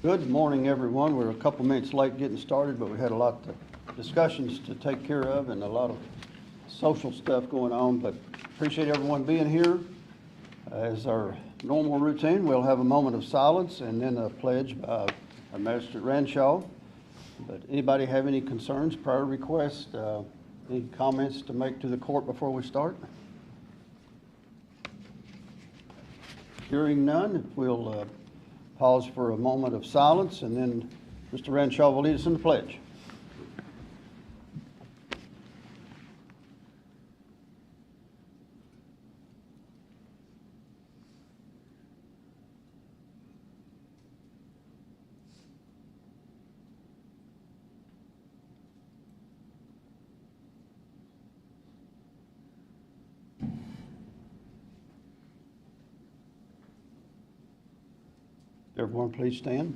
Good morning, everyone. We're a couple minutes late getting started, but we had a lot of discussions to take care of and a lot of social stuff going on, but appreciate everyone being here. As our normal routine, we'll have a moment of silence and then a pledge by our Magistrate Ranshaw. But anybody have any concerns, prior requests, any comments to make to the court before we start? Hearing none, we'll pause for a moment of silence, and then Mr. Ranshaw will lead us in the pledge. Everyone, please stand.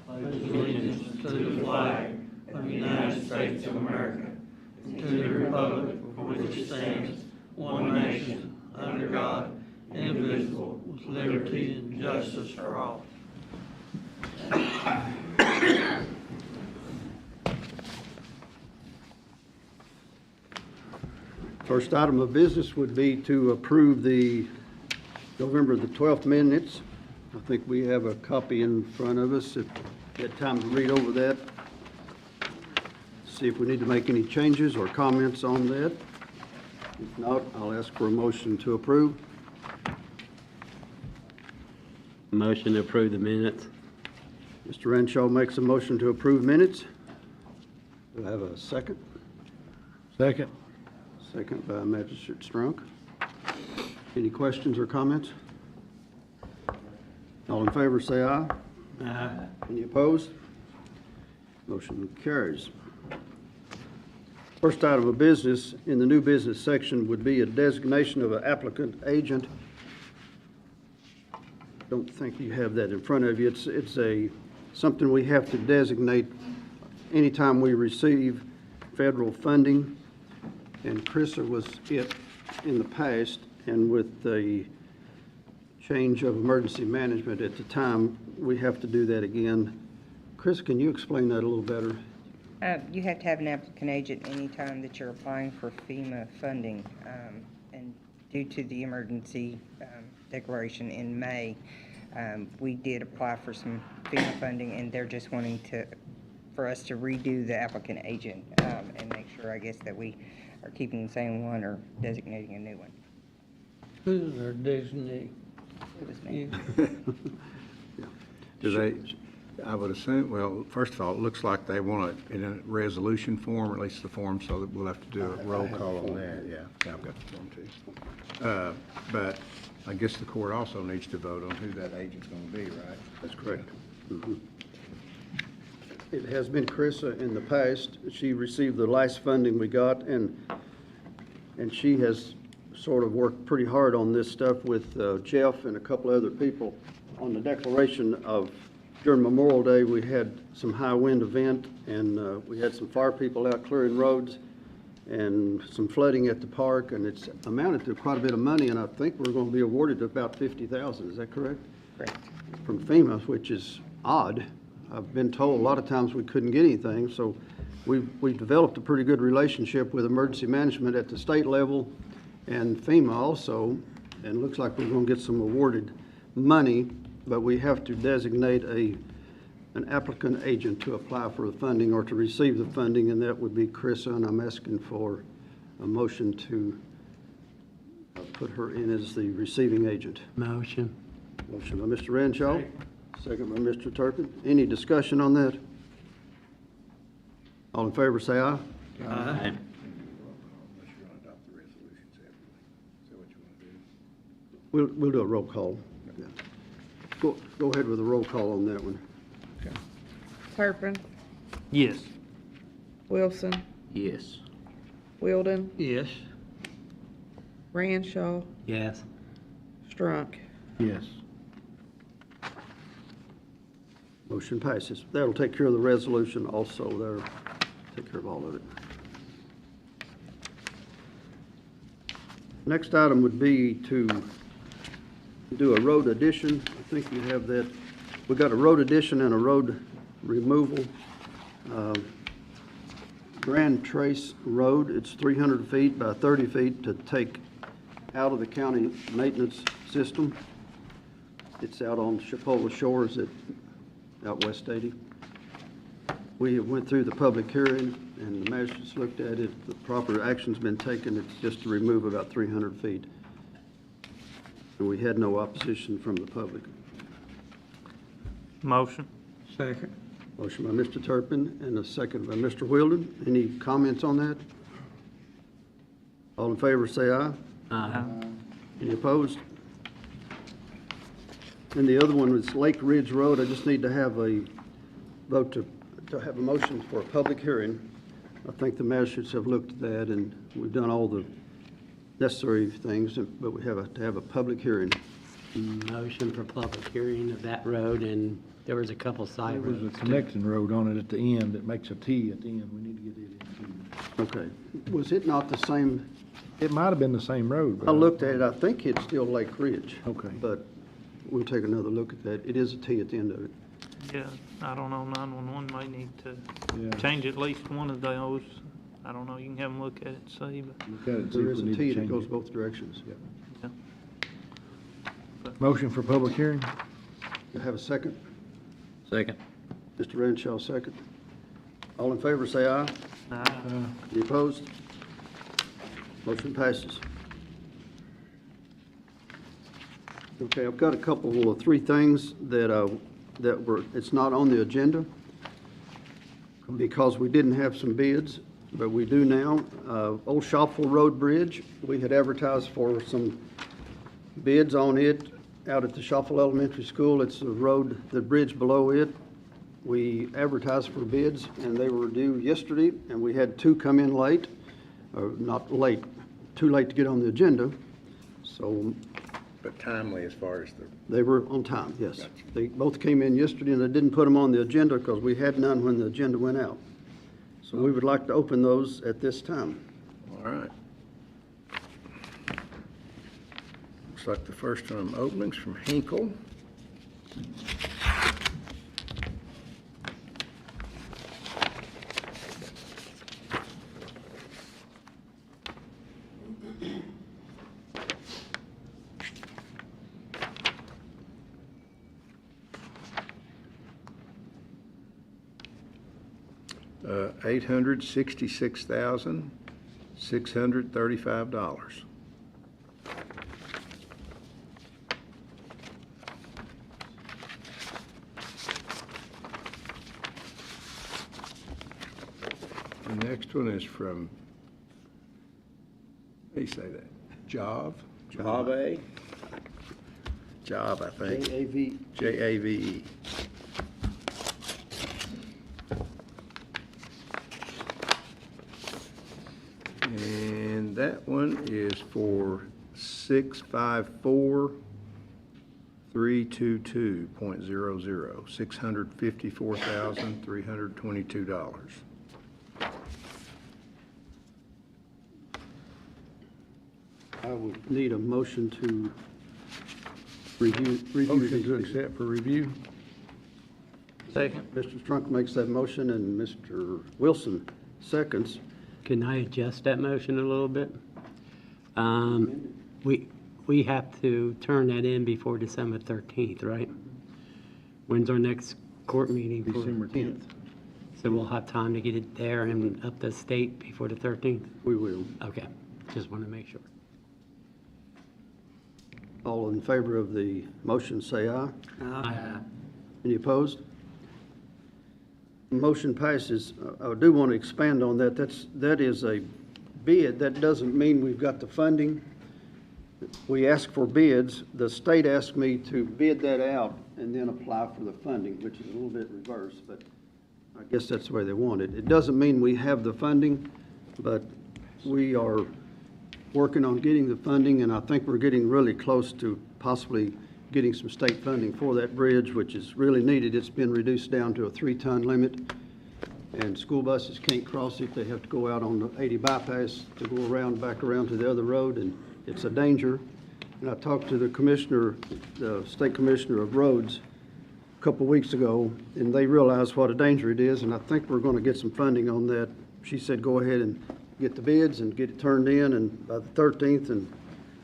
Allegiance to the flag of the United States of America, and to the republic for which it stands, one nation, under God, indivisible, with liberty and justice for all. First item of business would be to approve the November the 12th minutes. I think we have a copy in front of us. If you had time to read over that, see if we need to make any changes or comments on that. If not, I'll ask for a motion to approve. Motion to approve the minutes. Mr. Ranshaw makes a motion to approve minutes. Do I have a second? Second. Second by Magistrate Strunk. Any questions or comments? All in favor say aye. Aye. Any opposed? Motion carries. First item of business in the new business section would be a designation of an applicant agent. Don't think you have that in front of you. It's something we have to designate anytime we receive federal funding. And Chrissa was it in the past, and with the change of emergency management at the time, we have to do that again. Chris, can you explain that a little better? You have to have an applicant agent anytime that you're applying for FEMA funding. And due to the emergency declaration in May, we did apply for some FEMA funding, and they're just wanting for us to redo the applicant agent and make sure, I guess, that we are keeping the same one or designating a new one. Who's our designee? It was me. Do they, I would assume, well, first of all, it looks like they want it in a resolution form, or at least the form, so that we'll have to do a roll call on that. Yeah, I've got the form too. But I guess the court also needs to vote on who that agent's going to be, right? That's correct. Mm-hmm. It has been Chrissa in the past. She received the last funding we got, and she has sort of worked pretty hard on this stuff with Jeff and a couple other people. On the declaration of during Memorial Day, we had some high wind event, and we had some fire people out clearing roads and some flooding at the park, and it's amounted to quite a bit of money, and I think we're going to be awarded about $50,000. Is that correct? Correct. From FEMA, which is odd. I've been told a lot of times we couldn't get anything, so we've developed a pretty good relationship with emergency management at the state level and FEMA also, and it looks like we're going to get some awarded money, but we have to designate an applicant agent to apply for the funding or to receive the funding, and that would be Chrissa, and I'm asking for a motion to put her in as the receiving agent. Motion. Motion by Mr. Ranshaw. Second by Mr. Turpin. Any discussion on that? All in favor say aye. Aye. Unless you're going to adopt the resolution separately. Is that what you want to do? We'll do a roll call. Yeah. Go ahead with a roll call on that one. Okay. Turpin, Yes. Wilson, Yes. Wilden, Yes. Ranshaw, Yes. Strunk. Yes. Motion passes. That'll take care of the resolution also there. Take care of all of it. Next item would be to do a road addition. I think you have that. We got a road addition and a road removal. Grand Trace Road, it's 300 feet by 30 feet to take out of the county maintenance system. It's out on Chipola Shores out West 80. We went through the public hearing and the magistrates looked at it. The proper action's been taken. It's just to remove about 300 feet. And we had no opposition from the public. Motion. Second. Motion by Mr. Turpin and a second by Mr. Wheeldon. Any comments on that? All in favor say aye. Aye. Any opposed? And the other one was Lake Ridge Road. I just need to have a vote to have a motion for a public hearing. I think the magistrates have looked at that and we've done all the necessary things, but we have to have a public hearing. Motion for public hearing of that road, and there was a couple side There was a roads. connecting road on it at the end that makes a T at the end. We need to get it into. Okay. Was it not the same? It might have been the same road, but. I looked at it. I think it's still Lake Ridge. Okay. But we'll take another look at that. It is a T at the end of it. Yeah, I don't know, 911 may need Yeah. to change at least one of those. I don't know, you can have them look at it, see, but, Look at it, see There if is we a need T to that change goes it. both directions. yeah. Motion for public hearing? You have a second? Second. Mr. Renshaw, second. All in favor, say aye. Any opposed? Motion passes. Okay, I've got a couple of three things that were, it's not on the agenda because we didn't have some bids, but we do now. Old Shopville Road Bridge, we had advertised for some bids on it out at the Shopville Elementary School. It's the road, the bridge below it. We advertised for bids and they were due yesterday and we had two come in late, or not late, too late to get on the agenda. So But timely as far as the, they were on time, yes. Gotcha. They both came in yesterday and they didn't put them on the agenda because we had none when the agenda went out. So we would like to open those at this time. all right. Looks like the first one openings from Hinkle. $866,635. The next one is from, how do you say that? Job? Jave? Job, I think. JAV, Jave. And that one is for 654,322.00, $654,322. I would need a motion to review Motion these to bids. accept for review? Second. Mr. Strunk makes that motion and Mr. Wilson seconds. Can I adjust that motion a little bit? We have to turn that in before December 13th, right? When's our next court meeting? for- December 10th. So we'll have time to get it there and up to state before the 13th? We will. Okay, just want to make sure. All in favor of the motion, say aye. Aye. Any opposed? Motion passes. I do want to expand on that. That is a bid. That doesn't mean we've got the funding. We ask for bids. The state asked me to bid that out and then apply for the funding, which is a little bit reverse, but I guess that's the way they want it. It doesn't mean we have the funding, but we are working on getting the funding, and I think we're getting really close to possibly getting some state funding for that bridge, which is really needed. It's been reduced down to a 3-ton limit, and school buses can't cross it. They have to go out on the 80 bypass to go around, back around to the other road, and it's a danger. And I talked to the commissioner, the state commissioner of roads, a couple of weeks ago, and they realize what a danger it is, and I think we're going to get some funding on that. She said, go ahead and get the bids and get it turned in, and by the 13th, and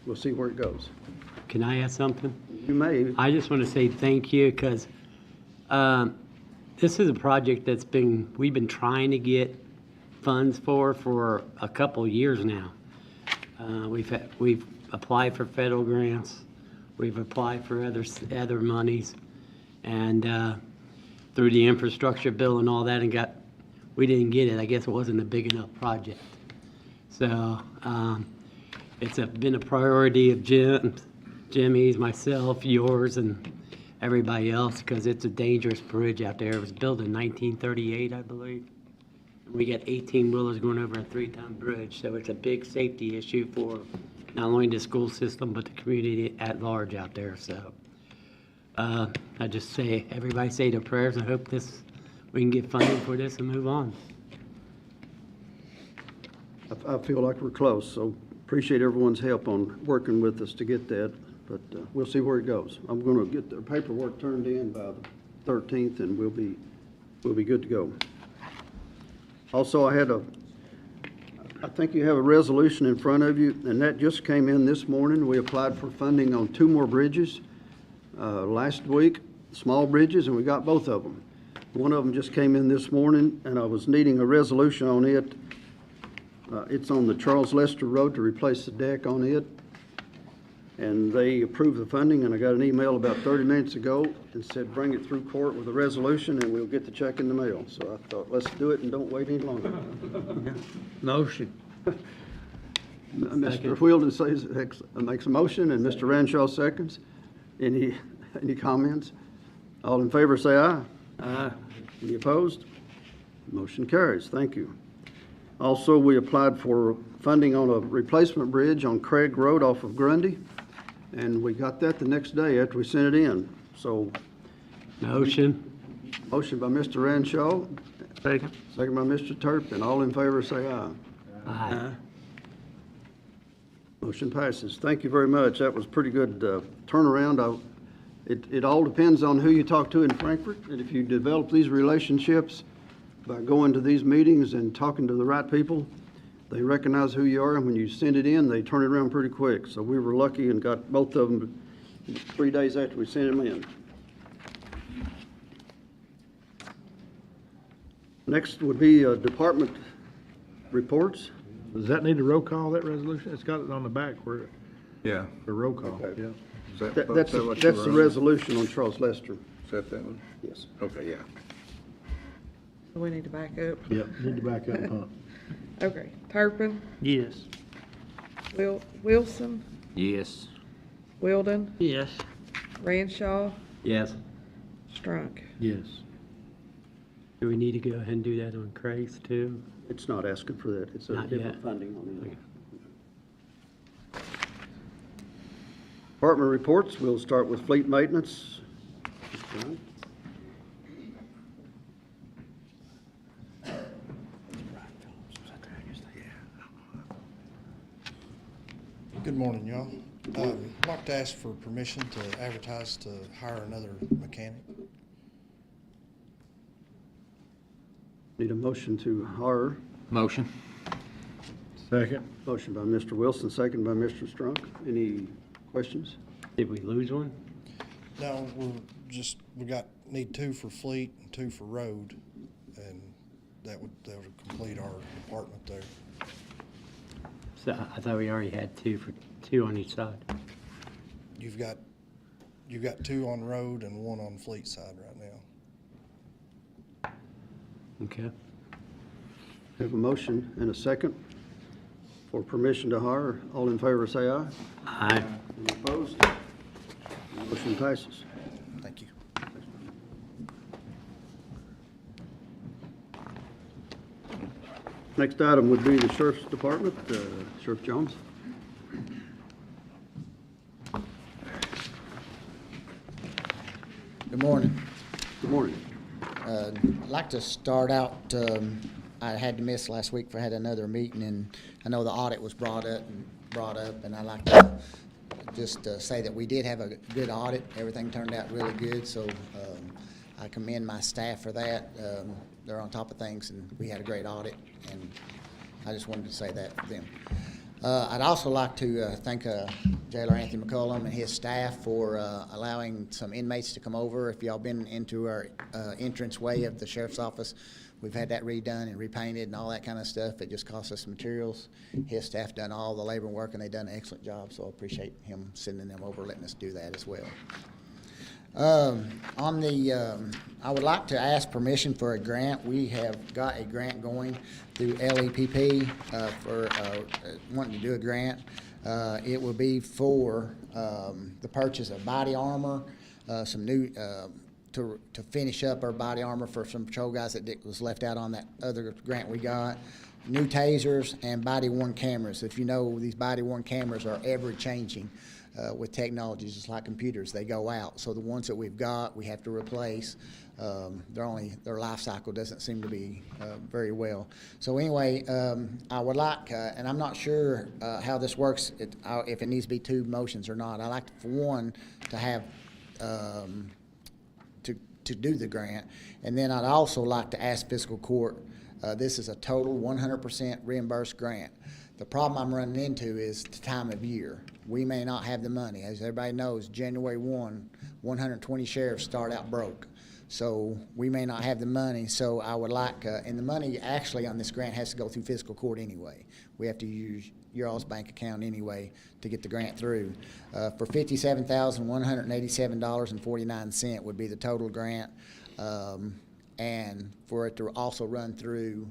we'll see where it goes. Can I ask something? You may. I just want to say thank you because this is a project we've been trying to get funds for a couple of years now. We've applied for federal grants, we've applied for other monies, and through the infrastructure bill and all that, and we didn't get it. I guess it wasn't a big enough project. So it's been a priority of Jimmy's, myself, yours, and everybody else, because it's a dangerous bridge out there. It was built in 1938, I believe. We got 18-wheelers going over a 3-ton bridge, so it's a big safety issue for not only the school system, but the community at large out there. So I just say, everybody say their prayers. I hope we can get funding for this and move on. I feel like we're close, so appreciate everyone's help on working with us to get that, but we'll see where it goes. I'm going to get the paperwork turned in by the 13th, and we'll be good to go. Also, I think you have a resolution in front of you, and that just came in this morning. We applied for funding on 2 more bridges last week, small bridges, and we got both of them. One of them just came in this morning, and I was needing a resolution on it. It's on the Charles Lester Road to replace the deck on it. And they approved the funding, and I got an email about 30 minutes ago and said, bring it through court with a resolution and we'll get the check in the mail. So I thought, let's do it and don't wait any longer. Motion. Mr. Wheeldon makes a motion, and Mr. Renshaw seconds. Any comments? All in favor say aye. Aye. Any opposed? Motion carries. Thank you. Also, we applied for funding on a replacement bridge on Craig Road off of Grundy, and we got that the next day after we sent it in. So, Motion. motion by Mr. Renshaw, Second. second by Mr. Turpin. All in favor say aye. Aye. Motion passes. Thank you very much. That was pretty good turnaround. It all depends on who you talk to in Frankfurt, and if you develop these relationships by going to these meetings and talking to the right people, they recognize who you are, and when you send it in, they turn it around pretty quick. So we were lucky and got both of them 3 days after we sent them in. Next would be department reports. Does that need a roll call, that resolution? It's got it on the back where, Yeah. a roll call, Okay. yeah. Is that- That's is that what you the wrote? resolution on Charles Lester. Is that that one? Yes. Okay, yeah. We need to back up. Yep, need to back up, huh? Okay, Turpin, Yes. Wilson, Yes. Wheeldon, Yes. Renshaw, Yes. Strunk. Yes. Do we need to go ahead and do that on Craig's too? It's not asking for that. It's a Not different yet. funding on it. Okay. Department reports, we'll start with fleet maintenance. Good morning, y'all. I'd like to ask for permission to advertise to hire another mechanic. Need a motion to hire. Motion. Second? Motion by Mr. Wilson, second by Mr. Strunk. Any questions? Did we lose one? No, need 2 for fleet and 2 for road, and that would complete our department there. So I thought we already had two on each side. You've got 2 on road and 1 on fleet side right now. Okay. We have a motion and a second for permission to hire. All in favor say aye. Aye. Any opposed? Motion passes. Thank you. Next item would be the Sheriff's Department. Sheriff Jones. Good morning. Good morning. I'd like to start out, I had to miss last week for I had another meeting, and I know the audit was brought up, and I'd like to just say that we did have a good audit. Everything turned out really good, so I commend my staff for that. They're on top of things, and we had a great audit, and I just wanted to say that for them. I'd also like to thank Jailer Anthony McCullum and his staff for allowing some inmates to come over. If y'all been into our entranceway of the sheriff's office, we've had that redone and repainted and all that kind of stuff. It just costs us materials. His staff done all the labor and work, and they done an excellent job, so I appreciate him sending them over, letting us do that as well. I would like to ask permission for a grant. We have got a grant going through LEPP for wanting to do a grant. It will be for the purchase of body armor, some new to finish up our body armor for some patrol guys that was left out on that other grant we got. New tasers and body-worn cameras. If you know, these body-worn cameras are ever changing. With technologies, just like computers, they go out. So the ones that we've got, we have to replace. Their life cycle doesn't seem to be very well. So anyway, I would like, and I'm not sure how this works, if it needs to be two motions or not. I like, for one, to have to do the grant, and then I'd also like to ask fiscal court. This is a total 100% reimbursed grant. The problem I'm running into is the time of year. We may not have the money. As everybody knows, January 1, 120 sheriffs start out broke. So we may not have the money. So I would like, and the money actually on this grant has to go through fiscal court anyway. We have to use your all's bank account anyway to get the grant through. For $57,187.49 would be the total grant. And for it to also run through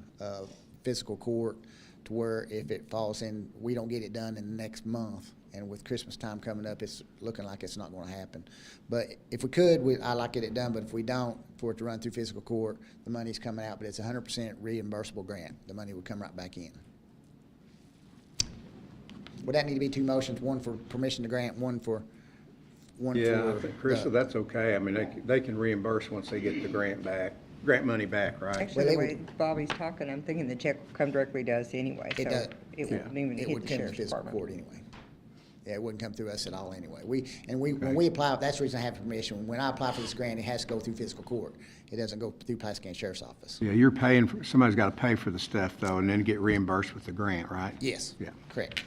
fiscal court, to where if it falls in, we don't get it done in the next month. And with Christmas time coming up, it's looking like it's not going to happen. But if we could, I'd like to get it done. But if we don't, for it to run through fiscal court, the money's coming out. But it's a 100% reimbursable grant. The money would come right back in. Would that need to be two motions? One for permission to grant, one for. Yeah, I think, Carissa, that's okay. I mean, they can reimburse once they get the grant money back, right? Actually, Well, the way Bobby's talking, I'm thinking the check will come directly to us anyway. It so does. It wouldn't even It hit would the come to sheriff's fiscal department. court anyway. Yeah, it wouldn't come through us at all anyway. When we apply, that's the reason I have permission. When I apply for this grant, it has to go through fiscal court. It doesn't go through Pulaski County Sheriff's Office. Yeah, you're paying for, somebody's got to pay for the stuff though, and then get reimbursed with the grant, right? Yes. Yeah. Correct.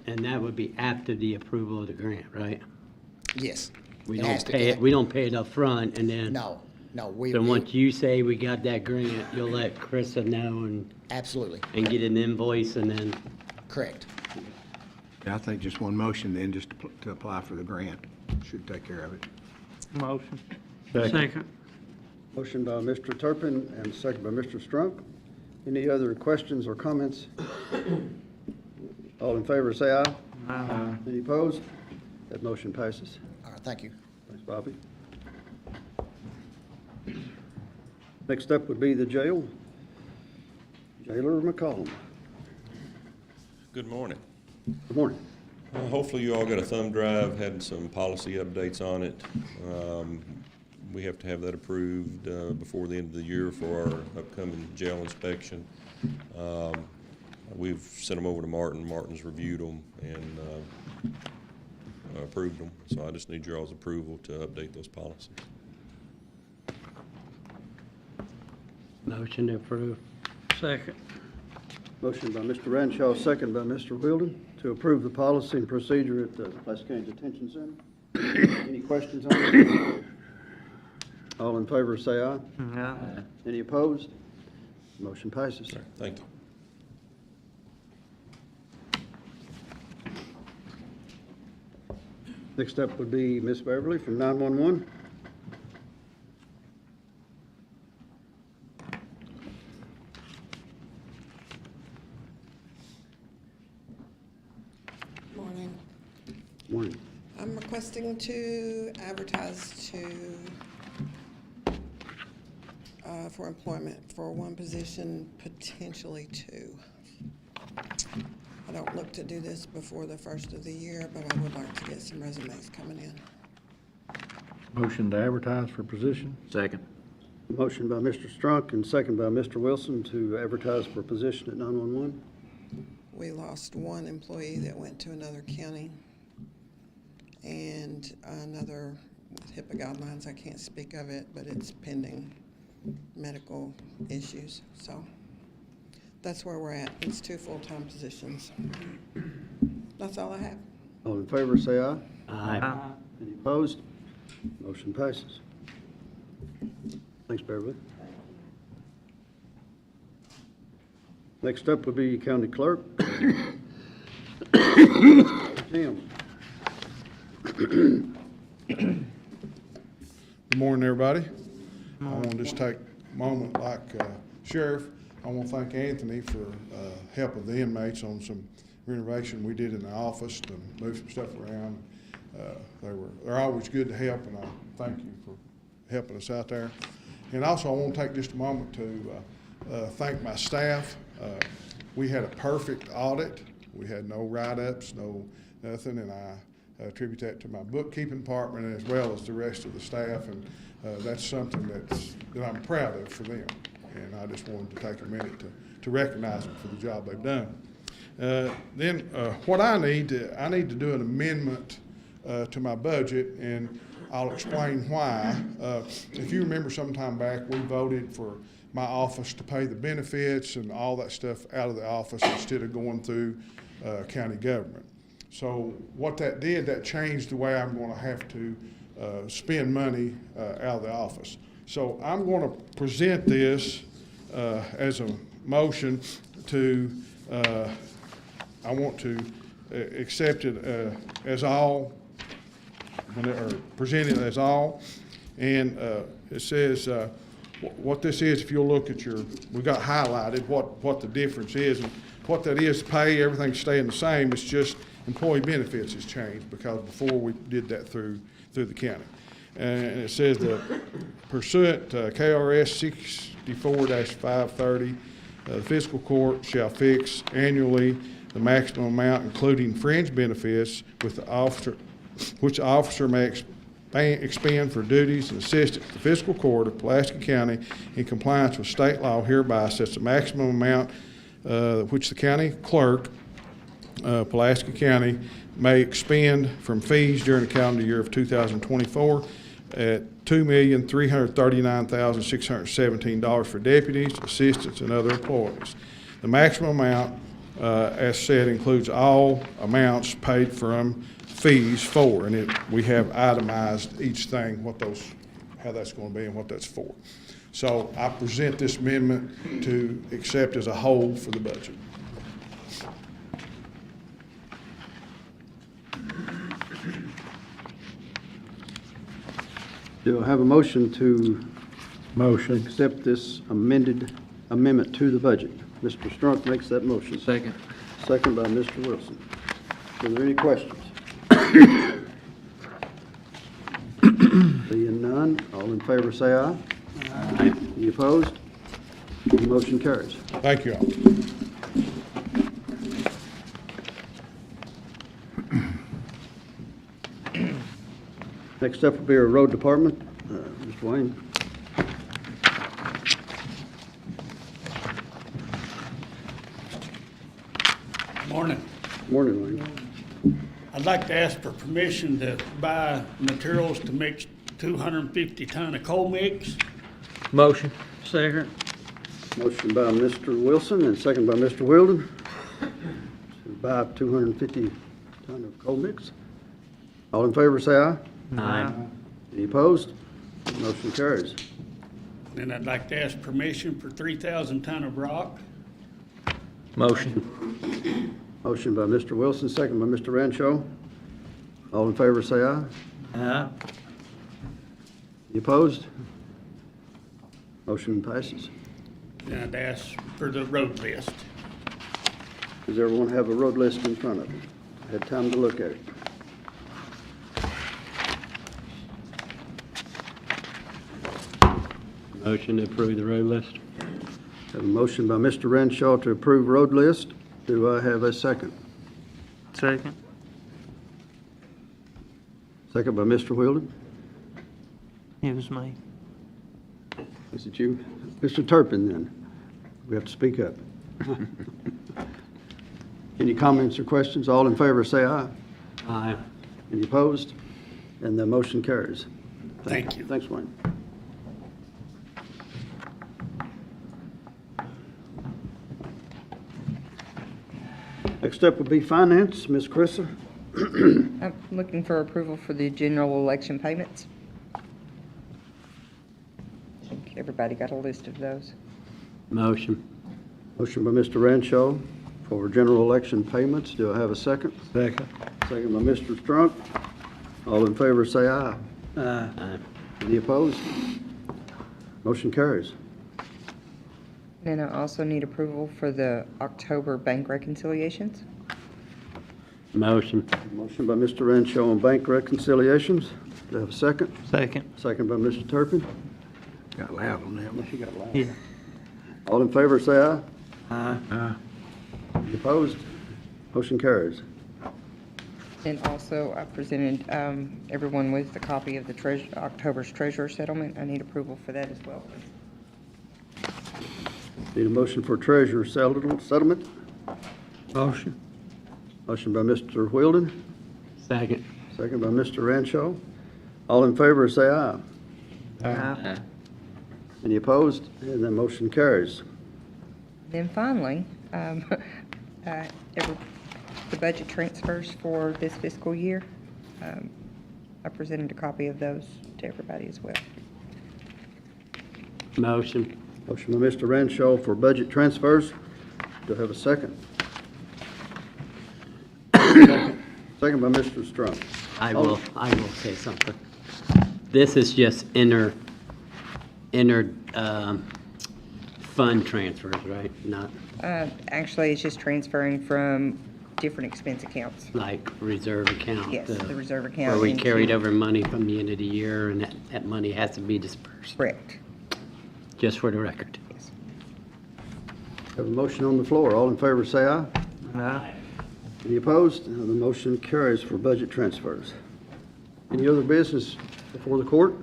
And that would be after the approval of the grant, right? Yes. We It has don't to- pay it, we don't pay it up front, and then. No. So once you say we got that grant, you'll let Carissa know Absolutely. and get an invoice, and then. Correct. Yeah, I think just one motion then, just to apply for the grant, should take care of it. Motion. Second. Motion by Mr. Turpin and second by Mr. Strunk. Any other questions or comments? All in favor, say aye. Aye. Any opposed? That motion passes. All right, thank you. Thanks, Bobby. Next up would be the jail. Jailer McCollum. Good morning. Good morning. Hopefully you all got a thumb drive, had some policy updates on it. We have to have that approved before the end of the year for our upcoming jail inspection. We've sent them over to Martin. Martin's reviewed them and approved them. So I just need your all's approval to update those policies. Motion to approve. Second. Motion by Mr. Ranshaw, second by Mr. Wilden, to approve the policy and procedure at the Pulaski County Detention Center. Any questions on it? All in favor, say aye. Aye. Any opposed? Motion passes. All right, thank you. Next up would be Ms. Beverly from 911. Morning. Morning. I'm requesting to advertise for employment for one position, potentially two. I don't look to do this before the first of the year, but I would like to get some resumes coming in. Motion to advertise for position? Second. Motion by Mr. Strunk and second by Mr. Wilson to advertise for position at 911. We lost one employee that went to another county. and another with HIPAA guidelines. I can't speak of it, but it's pending medical issues. So that's where we're at. It's 2 full-time positions. That's all I have. All in favor, say aye. Aye. Any opposed? Motion passes. Thanks, Beverly. Next up will be County Clerk. Tim. Good morning, everybody. I want to just take a moment, like Sheriff, I want to thank Anthony for help of the inmates on some renovation we did in the office to move some stuff around. They're always good to help, and I thank you for helping us out there. And also, I want to take just a moment to thank my staff. We had a perfect audit. We had no write-ups, no nothing, and I attribute that to my bookkeeping department as well as the rest of the staff, and that's something that I'm proud of for them. And I just wanted to take a minute to recognize them for the job they've done. Then what I need to do an amendment to my budget, and I'll explain why. If you remember some time back, we voted for my office to pay the benefits and all that stuff out of the office instead of going through county government. So what that did, that changed the way I'm going to have to spend money out of the office. So I'm going to present this as a motion to, I want to accept it as all, or present it as all. And it says, what this is, if you'll look at we got highlighted what the difference is. And what that is, pay, everything's staying the same. It's just employee benefits has changed because before we did that through the county. And it says that pursuant to KRS 64-530, the fiscal court shall fix annually the maximum amount, including fringe benefits, with the officer, which the officer may expend for duties and assistance. The fiscal court of Pulaski County, in compliance with state law, hereby sets the maximum amount which the county clerk, Pulaski County, may expend from fees during the calendar year of 2024 at $2,339,617 for deputies, assistants, and other employees. The maximum amount, as said, includes all amounts paid from fees for, and we have itemized each thing, how that's going to be and what that's for. So I present this amendment to accept as a whole for the budget. Do I have a motion to accept this amendment to the budget? Mr. Strunk makes that motion. Second. Second by Mr. Wilson. Are there any questions? Seeing none, all in favor say aye. Aye. Any opposed? The motion carries. Thank you all. Next up will be our road department. Mr. Wayne. Morning. Morning, Wayne. I'd like to ask for permission to buy materials to mix 250 ton of coal mix. Motion. Second. Motion by Mr. Wilson and second by Mr. Wilden to buy 250 ton of coal mix. All in favor say aye. Aye. Any opposed? Motion carries. Then I'd like to ask permission for 3,000 ton of rock. Motion. Motion by Mr. Wilson, second by Mr. Rancho. All in favor say aye. Aye. Any opposed? Motion passes. Then I'd ask for the road list. Does everyone have a road list in front of them? Had time to look at it. Motion to approve the road list. Have a motion by Mr. Renshaw to approve road list. Do I have a second? Second. Second by Mr. Wilden. It was me. Is it you? Mr. Turpin, then. We have to speak up. Any comments or questions? All in favor say aye. Aye. Any opposed? And the motion carries. Thank you. Thanks, Wayne. Next up will be finance, Ms. Chrissa. I'm looking for approval for the general election payments. I think everybody got a list of those. Motion. Motion by Mr. Renshaw for general election payments. Do I have a second? Second. Second by Mr. Strunk. All in favor, say aye. Aye. Any opposed? Motion carries. Then I also need approval for the October bank reconciliations. Motion. Motion by Mr. Renshaw on bank reconciliations. Do I have a second? Second. Second by Mr. Turpin. Got loud on that one. She got loud. Yeah. All in favor, say aye. Aye. Any opposed? Motion carries. And also, I presented everyone with a copy of the October's treasurer settlement. I need approval for that as well. Need a motion for treasurer settlement. Motion. Motion by Mr. Wheeldon, Second. second by Mr. Renshaw. All in favor, say aye. Aye. Any opposed? And the motion carries. Then finally, the budget transfers for this fiscal year. I presented a copy of those to everybody as well. Motion. Motion by Mr. Renshaw for budget transfers. Do I have a second? Second by Mr. Strunk. I will say something. This is just inner fund transfers, right? Not Actually, it's just transferring from different expense accounts. like reserve account. Yes, the reserve account. Where we into- carried over money from the end of the year and that money has to be dispersed, Correct. just for the record. Yes. Have a motion on the floor. All in favor, say aye. Aye. Any opposed? The motion carries for budget transfers. Any other business before the court?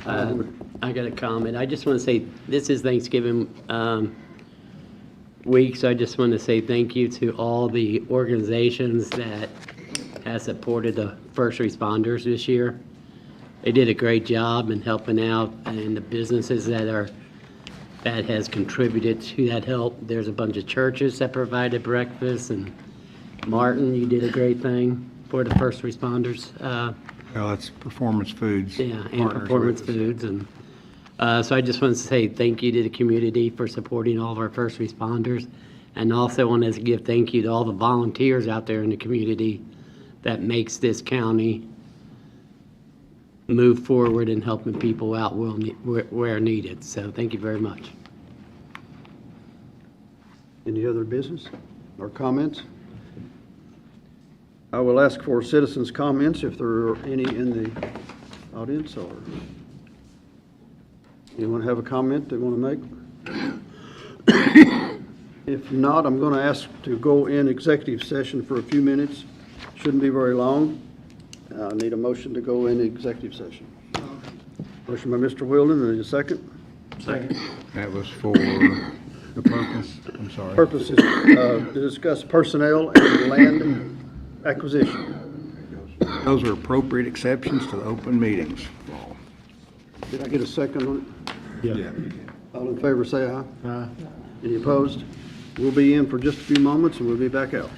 I got a comment. I just want to say, this is Thanksgiving week, so I just want to say thank you to all the organizations that have supported the first responders this year. They did a great job in helping out, and the businesses that has contributed to that help. There's a bunch of churches that provided breakfast, and Martin, you did a great thing for the first responders. Well, that's Performance Foods. Yeah, and partners Performance with us. Foods, and so I just want to say thank you to the community for supporting all of our first responders, and also want to give thank you to all the volunteers out there in the community that makes this county move forward and helping people out where needed. So thank you very much. Any other business or comments? I will ask for citizens' comments if there are any in the audience, or anyone have a comment they want to make? If not, I'm going to ask to go in executive session for a few minutes. Shouldn't be very long. I need a motion to go in executive session. Motion by Mr. Wheeldon, and a second. Second. That was for the purpose, I'm sorry. Purpose is to discuss personnel and land acquisition. Those are appropriate exceptions to the open meetings law. Did I get a second on it? Yeah. All in favor, say aye. Aye. Any opposed? We'll be in for just a few moments, and we'll be back out.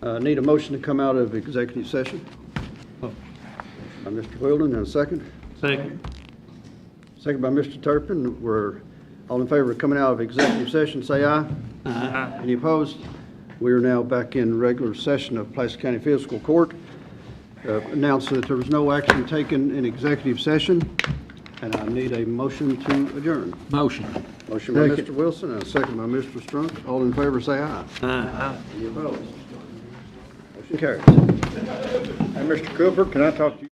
Need a motion to come out of executive session? By Mr. Wilden, and a second? Second. Second by Mr. Turpin. We're all in favor of coming out of executive session, say aye. Aye. Any opposed? We are now back in regular session of Placer County Fiscal Court. Announce that there was no action taken in executive session, and I need a motion to adjourn. Motion. Motion by Mr. Wilson and a second by Mr. Strunk. All in favor, say aye. Aye. Any opposed? Motion carries. Hey, Mr. Cooper, can I talk to you?